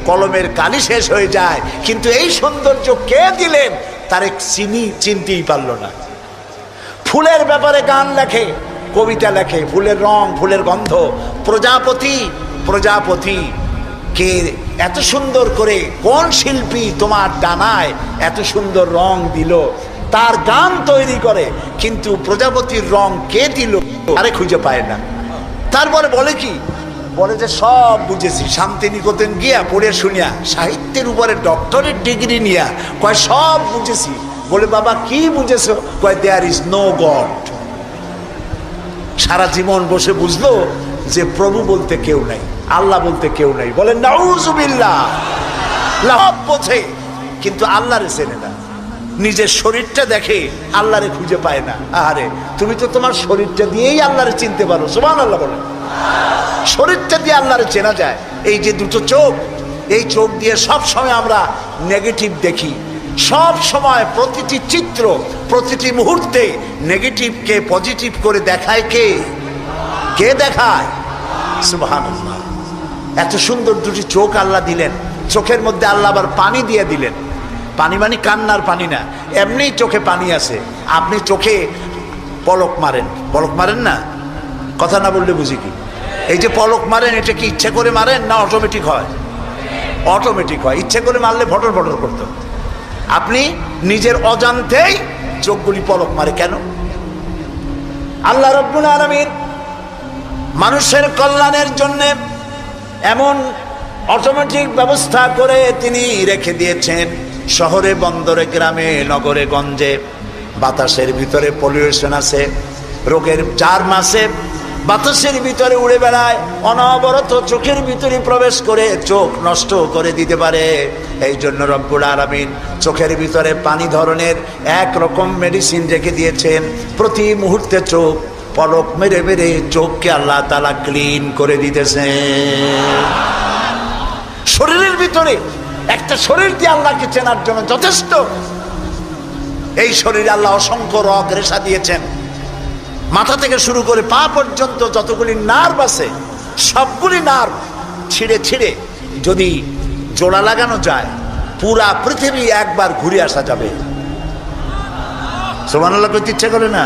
কলমের কালি শেষ হয়ে যায়, কিন্তু এই সৌন্দর্য কে দিলেন তার চিনতেই পারল না। ফুলের ব্যাপারে গান লেখে, কবিতা লেখে, ফুলের রং, ফুলের গন্ধ। প্রজাপতি, প্রজাপতি কে এত সুন্দর করে, কোন শিল্পী তোমার ডানায় এত সুন্দর রং দিল, তার গান তৈরি করে, কিন্তু প্রজাপতির রং কে দিল আরে খুঁজে পায় না। তারপরে বলে কি? বলে যে সব বুঝেছি, শান্তিনিকেতন গিয়া পড়ে শুনিয়া, সাহিত্যের উপরে ডক্টরেট ডিগ্রি নিয়া কয় সব বুঝেছি। বলে বাবা কি বুঝেছো? কয় দেয়ার ইজ নো গড। সারা জীবন বসে বুঝলো যে প্রভু বলতে কেউ নাই, আল্লাহ বলতে কেউ নাই। বলেন নাউজুবিল্লাহ। লাভ বোঝে কিন্তু আল্লাহরে চেনে না। নিজের শরীরটা দেখে, আল্লাহরে খুঁজে পায় না। আরে তুমি তো তোমার শরীরটা দিয়েই আল্লাহরে চিনতে পারো। সুবহানাল্লাহ বলেন। শরীরটা দিয়ে আল্লাহরে চেনা যায়। এই যে দুটো চোখ, এই চোখ দিয়ে সব সময় আমরা নেগেটিভ দেখি। সব সময় প্রতিটি চিত্র, প্রতিটি মুহূর্তে নেগেটিভকে পজিটিভ করে দেখায় কে? কে দেখায়? সুবহানাল্লাহ। এত সুন্দর দুটি চোখ আল্লাহ দিলেন, চোখের মধ্যে আল্লাহ আবার পানি দিয়ে দিলেন। পানি মানে কান্নার পানি না, এমনি চোখে পানি আছে। আপনি চোখে পলক মারেন, পলক মারেন না? কথা না বললে বুঝি কি? এই যে পলক মারেন, এটা কি ইচ্ছে করে মারেন না অটোমেটিক হয়? অটোমেটিক হয়। ইচ্ছে করে মারলে ফটর ফটর করতো। আপনি নিজের অজান্তেই চোখগুলি পলক মারে কেন? আল্লাহ রাব্বুল আলামিন মানুষের কল্যাণের জন্য এমন অটোমেটিক ব্যবস্থা করে তিনি রেখে দিয়েছেন। শহরে, বন্দরে, গ্রামে, নগরে, গঞ্জে বাতাসের ভিতরে পলিউশন আছে, রোগের জার্ম আছে, বাতাসের ভিতরে উড়ে বেড়ায়, অনবরত চোখের ভিতরে প্রবেশ করে চোখ নষ্ট করে দিতে পারে। এই জন্য রব্বুল আলামিন চোখের ভিতরে পানি ধরনের একরকম মেডিসিন রেখে দিয়েছেন। প্রতি মুহূর্তে চোখ পলক মেরে মেরে চোখকে আল্লাহ তাআলা ক্লিন করে দিতেছেন। শরীরের ভিতরে একটা শরীর দিয়ে আল্লাহকে চেনার জন্য যথেষ্ট। এই শরীরে আল্লাহ অসংখ্য রগ রেশা দিয়েছেন। মাথা থেকে শুরু করে পা পর্যন্ত যতগুলি নার্ভ আছে, সবগুলি নার্ভ ছিঁড়ে ছিঁড়ে যদি জোড়া লাগানো যায়, পুরা পৃথিবী একবার ঘুরে আসা যাবে। সুবহানাল্লাহ করতে ইচ্ছে করে না?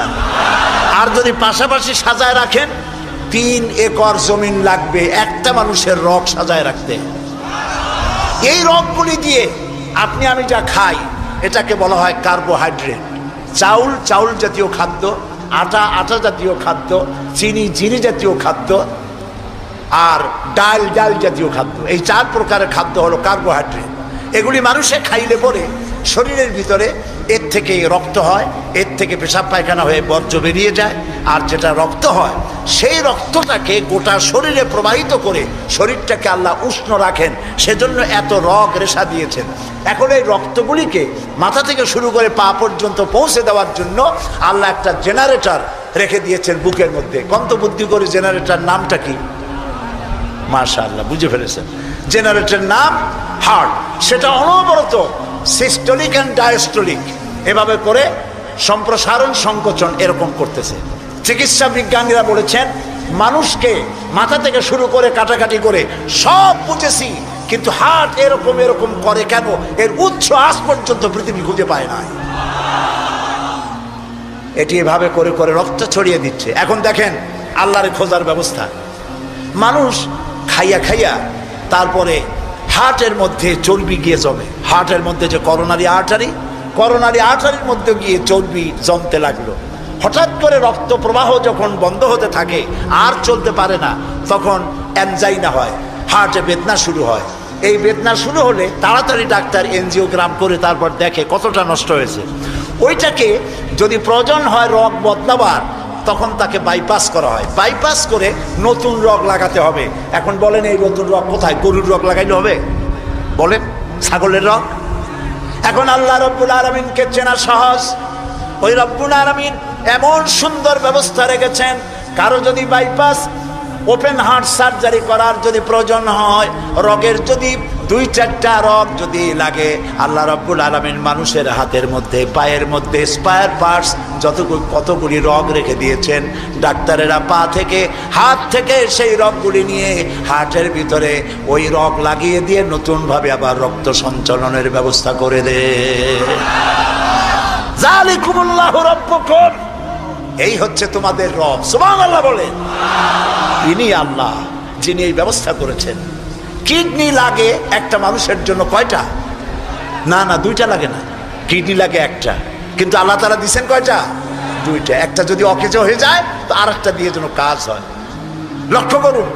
আর যদি পাশাপাশি সাজায় রাখেন, 3 একর জমিন লাগবে একটা মানুষের রগ সাজায় রাখতে। এই রগগুলি দিয়ে আপনি আমি যা খাই, এটাকে বলা হয় কার্বোহাইড্রেট। চাউল, চাউল জাতীয় খাদ্য, আটা, আটা জাতীয় খাদ্য, চিনি, চিনি জাতীয় খাদ্য, আর ডাল, ডাল জাতীয় খাদ্য। এই 4 প্রকারের খাদ্য হলো কার্বোহাইড্রেট। এগুলি মানুষে খাইলে পরে শরীরের ভিতরে এর থেকে রক্ত হয়, এর থেকে পেশাব পায়খানা হয়ে বর্জ্য বেরিয়ে যায়। আর যেটা রক্ত হয়, সেই রক্তটাকে গোটা শরীরে প্রবাহিত করে শরীরটাকে আল্লাহ উষ্ণ রাখেন। সেজন্য এত রগ রেশা দিয়েছেন। এখন এই রক্তগুলিকে মাথা থেকে শুরু করে পা পর্যন্ত পৌঁছে দেওয়ার জন্য আল্লাহ একটা জেনারেটর রেখে দিয়েছেন বুকের মধ্যে। কন্ত বুদ্ধি করে জেনারেটর নামটা কি? মাশাআল্লাহ, বুঝে ফেলেছেন। জেনারেটরের নাম হার্ট। সেটা অনবরত সিস্টোলিক অ্যান্ড ডায়াস্টোলিক এভাবে করে সম্প্রসারণ, সংকোচন এরকম করতেছে। চিকিৎসা বিজ্ঞানীরা বলেছেন, মানুষকে মাথা থেকে শুরু করে কাটাকাটি করে সব বুঝেছি, কিন্তু হার্ট এরকম এরকম করে কেন, এর উৎস আজ পর্যন্ত পৃথিবী খুঁজে পায় না। এটি এভাবে করে করে রক্ত ছড়িয়ে দিচ্ছে। এখন দেখেন আল্লাহর খোঁজার ব্যবস্থা। মানুষ খাইয়া খাইয়া তারপরে হার্টের মধ্যে চর্বি গিয়ে জমে। হার্টের মধ্যে যে করোনারি আর্টারির মধ্যে গিয়ে চর্বি জমতে লাগলো। হঠাৎ করে রক্ত প্রবাহ যখন বন্ধ হতে থাকে, আর চলতে পারে না, তখন অ্যানজাইনা হয়, হার্টে বেদনা শুরু হয়। এই বেদনা শুরু হলে তাড়াতাড়ি ডাক্তার এনজিওগ্রাম করে তারপর দেখে কতটা নষ্ট হয়েছে। ওইটাকে যদি প্রয়োজন হয় রগ বদলাবার, তখন তাকে বাইপাস করা হয়। বাইপাস করে নতুন রগ লাগাতে হবে। এখন বলেন এই নতুন রগ কোথায়? গরুর রগ লাগাইলে হবে? বলেন, ছাগলের রগ? এখন আল্লাহ রব্বুল আলামিনকে চেনা সহজ। ওই রব্বুল আলামিন এমন সুন্দর ব্যবস্থা রেখেছেন, কারো যদি বাইপাস ওপেন হার্ট সার্জারি করার যদি প্রয়োজন হয়, রগের যদি 2-4টা রগ যদি লাগে, আল্লাহ রাব্বুল আলামিন মানুষের হাতের মধ্যে, পায়ের মধ্যে স্পায়ার পার্টস কতগুলি রগ রেখে দিয়েছেন। ডাক্তারেরা পা থেকে, হাত থেকে সেই রগগুলি নিয়ে হার্টের ভিতরে ওই রগ লাগিয়ে দিয়ে নতুনভাবে আবার রক্ত সঞ্চালনের ব্যবস্থা করে দেয়। যালিকুমুল্লাহু রাব্বুকুম, এই হচ্ছে তোমাদের রব। সুবহানাল্লাহ বলেন। ইনি আল্লাহ যিনি এই ব্যবস্থা করেছেন। কিডনি লাগে একটা মানুষের জন্য কয়টা? না, 2টা লাগে না, কিডনি লাগে একটা, কিন্তু আল্লাহ তাআলা দিয়েছেন কয়টা? 2টা। একটা যদি অকেজো হয়ে যায় তো আরেকটা দিয়ে যেন কাজ হয়। লক্ষ্য করুন,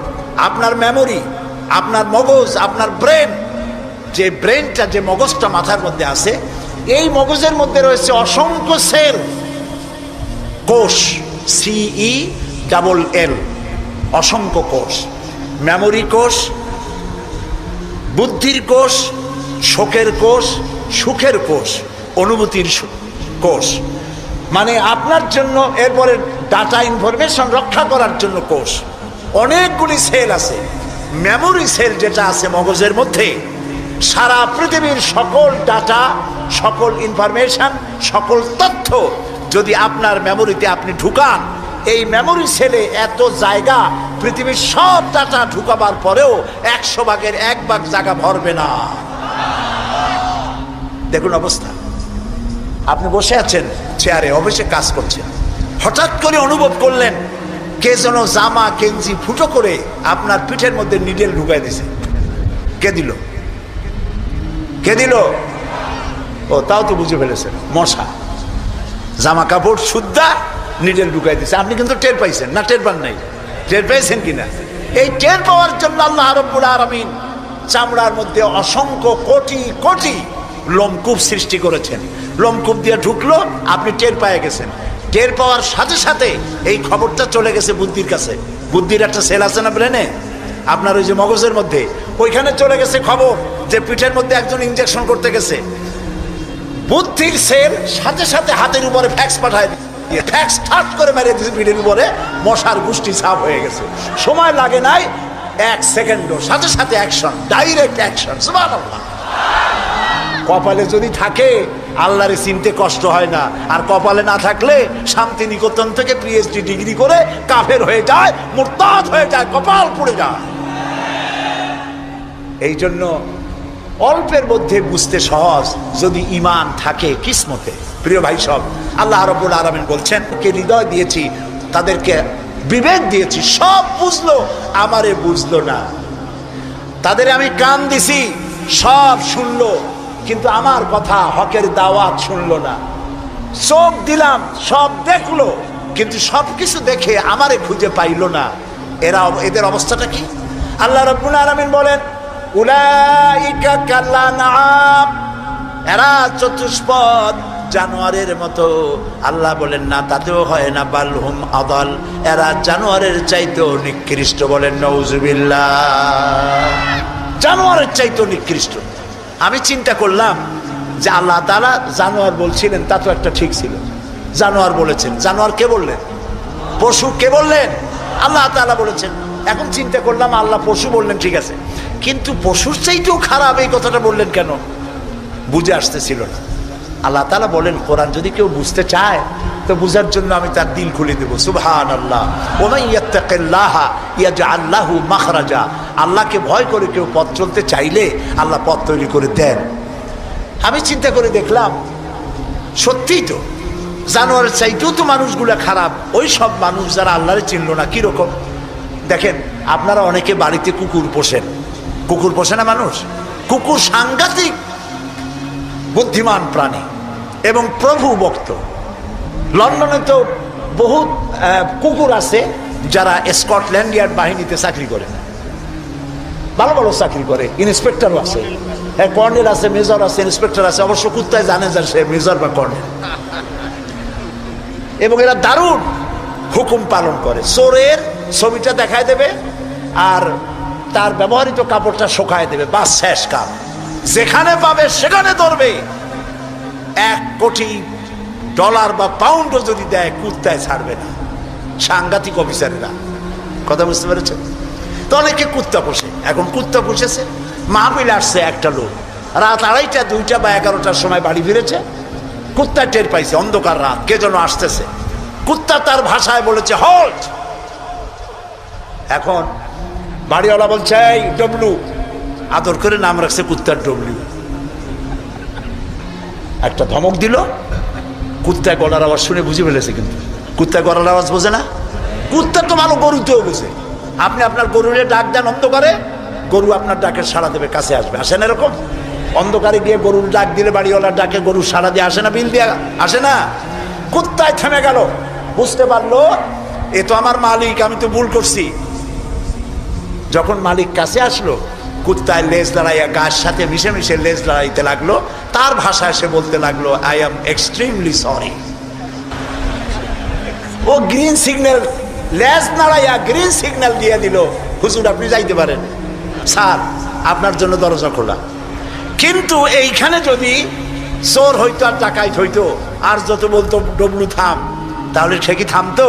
আপনার মেমোরি, আপনার মগজ, আপনার ব্রেন, যে ব্রেনটা, যে মগজটা মাথার মধ্যে আছে, এই মগজের মধ্যে রয়েছে অসংখ্য সেল, কোষ, CELL, অসংখ্য কোষ। মেমোরি কোষ, বুদ্ধির কোষ, শোকের কোষ, সুখের কোষ, অনুভূতির কোষ, মানে আপনার জন্য, এরপরে ডাটা ইনফরমেশন রক্ষা করার জন্য কোষ। অনেকগুলি সেল আছে। মেমোরি সেল যেটা আছে মগজের মধ্যে, সারা পৃথিবীর সকল ডাটা, সকল ইনফরমেশন, সকল তথ্য যদি আপনার মেমোরিতে আপনি ঢুকান, এই মেমোরি সেলে এত জায়গা, পৃথিবীর সব ডাটা ঢুকাবার পরেও 100 ভাগের 1 ভাগ জায়গা ভরবে না। দেখুন অবস্থা। আপনি বসে আছেন চেয়ারে, অফিসে কাজ করছেন, হঠাৎ করে অনুভব করলেন কে যেন জামা গেঞ্জি ফুটো করে আপনার পিঠের মধ্যে নিডেল ঢুকাই দিছে। কে দিল? কে দিল? ও, তাও তো বুঝে ফেলেছেন, মশা। জামা কাপড় সুদ্ধা নিডেল ঢুকাই দিছে। আপনি কিন্তু টের পাইছেন না? টের পান নাই? টের পেয়েছেন কিনা? এই টের পাওয়ার জন্য আল্লাহ রাব্বুল আলামিন চামড়ার মধ্যে অসংখ্য কোটি কোটি লোমকূপ সৃষ্টি করেছেন। লোমকূপ দিয়ে ঢুকলো, আপনি টের পেয়ে গেছেন। টের পাওয়ার সাথে সাথে এই খবরটা চলে গেছে বুদ্ধির কাছে। বুদ্ধির একটা সেল আছে না ব্রেনে, আপনার ওই যে মগজের মধ্যে, ওইখানে চলে গেছে খবর যে পিঠের মধ্যে একজন ইনজেকশন করতে গেছে। বুদ্ধির সেল সাথে সাথে হাতের উপরে ফ্যাক্স পাঠায় দিয়ে ফ্যাক্স ঠাট করে মেরে দিয়েছে পিঠের উপরে, মশার গোষ্ঠী সাফ হয়ে গেছে। সময় লাগে নাই 1 সেকেন্ডও, সাথে সাথে অ্যাকশন, ডাইরেক্ট অ্যাকশন। সুবহানাল্লাহ। কপালে যদি থাকে আল্লাহরে চিনতে কষ্ট হয় না, আর কপালে না থাকলে শান্তিনিকেতন থেকে PhD ডিগ্রি করে কাফের হয়ে যায়, মুরতাদ হয়ে যায়, কপাল পুড়ে যায়। এই জন্য অল্পের মধ্যে বুঝতে সহজ, যদি ঈমান থাকে কিসমতে। প্রিয় ভাই সব, আল্লাহ রাব্বুল আলামিন বলছেন, কে হৃদয় দিয়েছি, তাদেরকে বিবেক দিয়েছি, সব বুঝলো, আমারে বুঝলো না। তাদের আমি কান দিছি, সব শুনলো, কিন্তু আমার কথা, হকের দাওয়াত শুনলো না। চোখ দিলাম, সব দেখলো, কিন্তু সবকিছু দেখে আমারে খুঁজে পাইলো না। এদের অবস্থাটা কি? আল্লাহ রাব্বুল আলামিন বলেন, উলাইকা কাল্লানাম, এরা চতুষ্পদ জানোয়ারের মতো। আল্লাহ বলেন না, তাতেও হয় না, বালহুম আদাল, এরা জানোয়ারের চাইতেও নিকৃষ্ট। বলেন নাউজুবিল্লাহ। জানোয়ারের চাইতেও নিকৃষ্ট। আমি চিন্তা করলাম যে আল্লাহ তাআলা জানোয়ার বলছিলেন, তা তো একটা ঠিক ছিল। জানোয়ার বলেছেন, জানোয়ার কে বললেন? পশু কে বললেন? আল্লাহ তাআলা বলেছেন। এখন চিন্তা করলাম, আল্লাহ পশু বললেন, ঠিক আছে, কিন্তু পশুর চাইতেও খারাপ এই কথাটা বললেন কেন? বুঝে আসতেছিল না। আল্লাহ তাআলা বলেন, কোরআন যদি কেউ বুঝতে চায় তো বুঝার জন্য আমি তার দিল খুলে দেবো। সুবহানাল্লাহ। ওয়া মান ইয়াত্তাকিল্লাহা ইয়াজআল লাহু মাখরাজা। আল্লাহকে ভয় করে কেউ পথ চলতে চাইলে আল্লাহ পথ তৈরি করে দেন। আমি চিন্তা করে দেখলাম সত্যিই তো জানোয়ারের চাইতেও তো মানুষগুলা খারাপ। ওই সব মানুষ যারা আল্লাহরে চিনল না, কিরকম দেখেন, আপনারা অনেকে বাড়িতে কুকুর পোষেন, কুকুর পোষে না মানুষ? কুকুর সাংঘাতিক বুদ্ধিমান প্রাণী এবং প্রভু ভক্ত। লন্ডনে তো বহুত কুকুর আছে যারা স্কটল্যান্ড ইয়ার্ড বাহিনীতে চাকরি করে, ভালো ভালো চাকরি করে, ইন্সপেক্টরও আছে, হ্যাঁ কর্নেল আছে, মেজর আছে, ইন্সপেক্টর আছে। অবশ্য কুত্তায় জানে যে সে মেজর বা কর্নেল, এবং এরা দারুণ হুকুম পালন করে। চোরের ছবিটা দেখায় দেবে আর তার ব্যবহৃত কাপড়টা শুকায় দেবে, বাস শেষ কাম। যেখানে পাবে সেখানে ধরবে। $1 কোটি বা পাউন্ডও যদি দেয় কুত্তায় ছাড়বে না। সাংঘাতিক অফিসারেরা, কথা বুঝতে পেরেছেন? তো অনেকে কুত্তা পোষে। এখন কুত্তা পুষেছে, মাহফিল আসছে একটা লোক, রাত 2:30, 2টা বা 11টার সময় বাড়ি ফিরেছে। কুত্তা টের পাইছে অন্ধকার রাত কে যেন আসতেছে। কুত্তা তার ভাষায় বলেছে হল্ট। এখন বাড়িওয়ালা বলছে এই ডব্লু, আদর করে নাম রাখছে কুত্তার ডব্লু। একটা ধমক দিল, কুত্তায় গলার আওয়াজ শুনে বুঝে ফেলেছে। কিন্তু কুত্তায় গলার আওয়াজ বোঝে না। কুত্তা তো ভালো গরুতেও বোঝে। আপনি আপনার গরুরে ডাক দেন অন্ধকারে, গরু আপনার ডাকের সাড়া দেবে, কাছে আসবে। আসে না এরকম? অন্ধকারে গিয়ে গরুর ডাক দিলে বাড়িওয়ালার ডাকে গরু সাড়া দিয়ে আসে না? বিল দিয়ে আসে না? কুত্তায় থেমে গেল, বুঝতে পারলো এ তো আমার মালিক, আমি তো ভুল করছি। যখন মালিক কাছে আসলো, কুত্তায় লেজ লড়াইয়া গাছ সাথে মিশে মিশে লেজ লড়াইতে লাগলো। তার ভাষায় সে বলতে লাগলো আই এম এক্সট্রিমলি সরি। ও গ্রিন সিগন্যাল, লেজ নাড়াইয়া গ্রিন সিগন্যাল দিয়ে দিল, হুজুর আপনি যাইতে পারেন, স্যার আপনার জন্য দরজা খোলা। কিন্তু এইখানে যদি চোর হইতো আর ডাকাইত হইতো আর যত বলতো ডবলু থাম, তাহলে সে কি থামতো?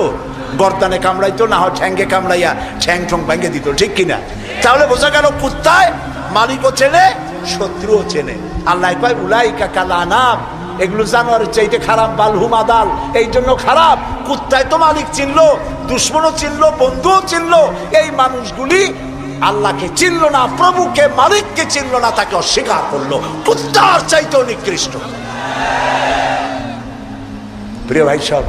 গর্দানে কামড়াইতো, না হয় ঠ্যাঙ্গে কামড়াইয়া ঠ্যাং ঠং ভেঙে দিত, ঠিক কিনা? তাহলে বোঝা গেল কুত্তায় মালিকও চেনে, শত্রুও চেনে। আল্লাহ কয় উলাইকা কাল আনাম, এগুলো জানোয়ারের চাইতে খারাপ, বালহুম আদাল, এই জন্য খারাপ। কুত্তায় তো মালিক চিনলো, দুশ্মনও চিনলো, বন্ধুও চিনলো। এই মানুষগুলি আল্লাহকে চিনল না, প্রভুকে মালিককে চিনল না, তাকে অস্বীকার করলো। কুত্তার চাইতেও নিকৃষ্ট। প্রিয় ভাই সব,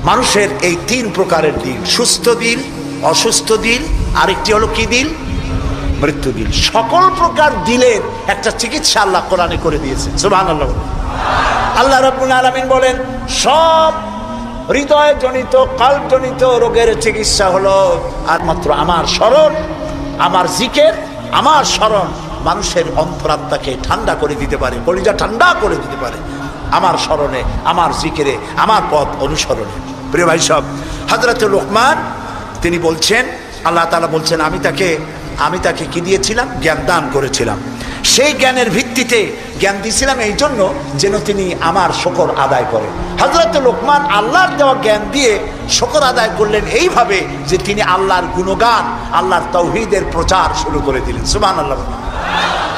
মানুষের এই 3 প্রকারের দিল, সুস্থ দিল, অসুস্থ দিল, আরেকটি হলো কি দিল? মৃত্যু দিল। সকল প্রকার দিলের একটা চিকিৎসা আল্লাহ কোরআনে করে দিয়েছে। সুবহানাল্লাহ। আল্লাহ রাব্বুল আলামিন বলেন সব হৃদয় জনিত, কল্প জনিত রোগের চিকিৎসা হলো আর মাত্র আমার স্মরণ, আমার জিকির, আমার স্মরণ মানুষের অন্তরাত্মাকে ঠান্ডা করে দিতে পারে, কলিজা ঠান্ডা করে দিতে পারে। আমার স্মরণে, আমার জিকিরে, আমার পথ অনুসরণে। প্রিয় ভাই সব, হযরত লোকমান তিনি বলছেন, আল্লাহ তাআলা বলছেন আমি তাকে কি দিয়েছিলাম? জ্ঞান দান করেছিলাম। সেই জ্ঞানের ভিত্তিতে জ্ঞান দিয়েছিলাম এই জন্য যেন তিনি আমার শুকর আদায় করেন। হযরত লোকমান আল্লাহর দেওয়া জ্ঞান দিয়ে শুকর আদায় করলেন এইভাবে যে তিনি আল্লাহর গুণগান, আল্লাহর তাওহীদের প্রচার শুরু করে দিলেন। সুবহানাল্লাহ।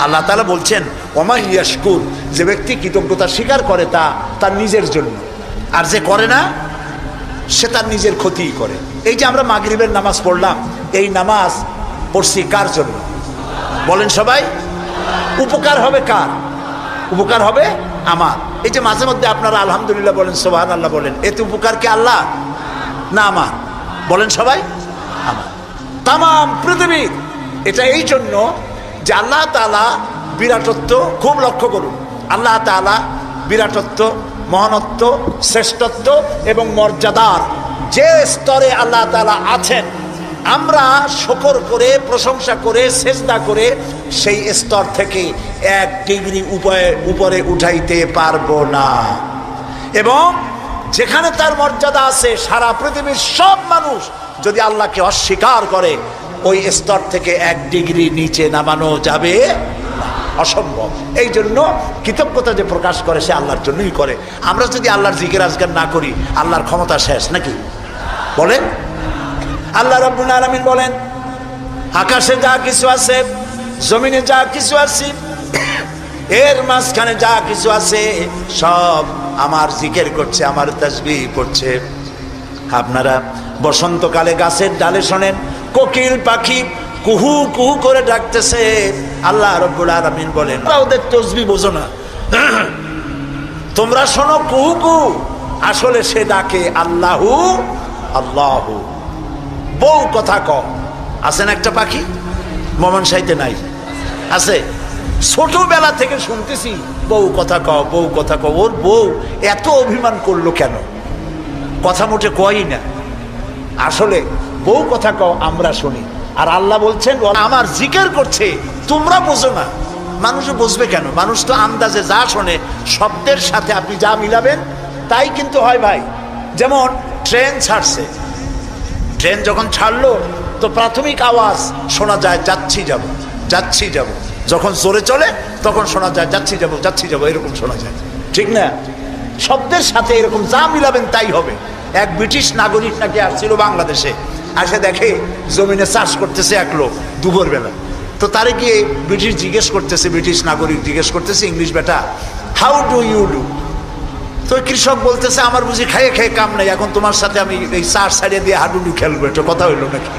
আল্লাহ তাআলা বলছেন ওমান ইয়াশকুর, যে ব্যক্তি কৃতজ্ঞতা স্বীকার করে তা তার নিজের জন্য, আর যে করে না সে তার নিজের ক্ষতিই করে। এই যে আমরা মাগরিবের নামাজ পড়লাম, এই নামাজ পড়ছি কার জন্য? বলেন সবাই। উপকার হবে কার? উপকার হবে আমার। এই যে মাঝে মধ্যে আপনারা আলহামদুলিল্লাহ বলেন, সুবহানাল্লাহ বলেন, এতে উপকার কি আল্লাহ না আমার? বলেন সবাই। আমার তাম পৃথিবীর। এটা এই জন্য যে আল্লাহ তাআলা বিরাটত্ব খুব লক্ষ্য করুন। আল্লাহ তাআলা বিরাটত্ব, মহানত্ব, শ্রেষ্ঠত্ব এবং মর্যাদার যে স্তরে আল্লাহ তাআলা আছেন, আমরা শুকর করে, প্রশংসা করে, সেজদা করে সেই স্তর থেকে 1 ডিগ্রি উপরে উঠাইতে পারবো না। এবং যেখানে তার মর্যাদা আছে, সারা পৃথিবীর সব মানুষ যদি আল্লাহকে অস্বীকার করে, ওই স্তর থেকে 1 ডিগ্রি নিচে নামানো যাবে না, অসম্ভব। এই জন্য কৃতজ্ঞতা যে প্রকাশ করে সে আল্লাহর জন্যই করে। আমরা যদি আল্লাহর জিকির আজকার না করি, আল্লাহর ক্ষমতা শেষ নাকি? বলেন। আল্লাহ রাব্বুল আলামিন বলেন আকাশে যা কিছু আছে, জমিনে যা কিছু আছে, এর মাঝখানে যা কিছু আছে সব আমার জিকির করছে, আমার তাসবিহ করছে। আপনারা বসন্তকালে গাছের ডালে শোনেন, কোকিল পাখি কুহু কুহু করে ডাকতেছে। আল্লাহ রাব্বুল আলামিন বলেন ওদের তসবিহ বোঝো না, তোমরা শোনো কুহু কুহু, আসলে সে ডাকে আল্লাহু আল্লাহু। বউ কথা কম আছেন একটা পাখি মমন সাইতে নাই আছে, ছোটবেলা থেকে শুনতেছি বউ কথা কও বউ কথা কও। ওর বউ এত অভিমান করলো কেন? কথা মোটে কয়ই না। আসলে বউ কথা কও আমরা শুনি, আর আল্লাহ বলছেন আমার জিকির করছে তোমরা বোঝো না। মানুষ বুঝবে কেন? মানুষ তো আন্দাজে যা শোনে শব্দের সাথে আপনি যা মিলাবেন তাই কিন্তু হয় ভাই। যেমন ট্রেন ছাড়ছে, ট্রেন যখন ছাড়লো তো প্রাথমিক আওয়াজ শোনা যায় যাচ্ছি যাব যাচ্ছি যাব। যখন জোরে চলে তখন শোনা যায় যাচ্ছি যাব যাচ্ছি যাব, এরকম শোনা যায়, ঠিক না? শব্দের সাথে এরকম যা মিলাবেন তাই হবে। এক ব্রিটিশ নাগরিক নাকি আসছিল বাংলাদেশে, আসে দেখে জমিনে চাষ করতেছে এক লোক দুপুরবেলা। তো তারে গিয়ে ব্রিটিশ নাগরিক জিজ্ঞেস করতেছে ইংলিশ, বেটা হাউ ডু ইউ ডু? তো কৃষক বলতেছে আমার বুঝি খাইয়ে খেয়ে কাম নাই, এখন তোমার সাথে আমি এই চাষ ছাড়িয়ে দিয়ে হাডুডু খেলবো, এটা কথা হইলো নাকি?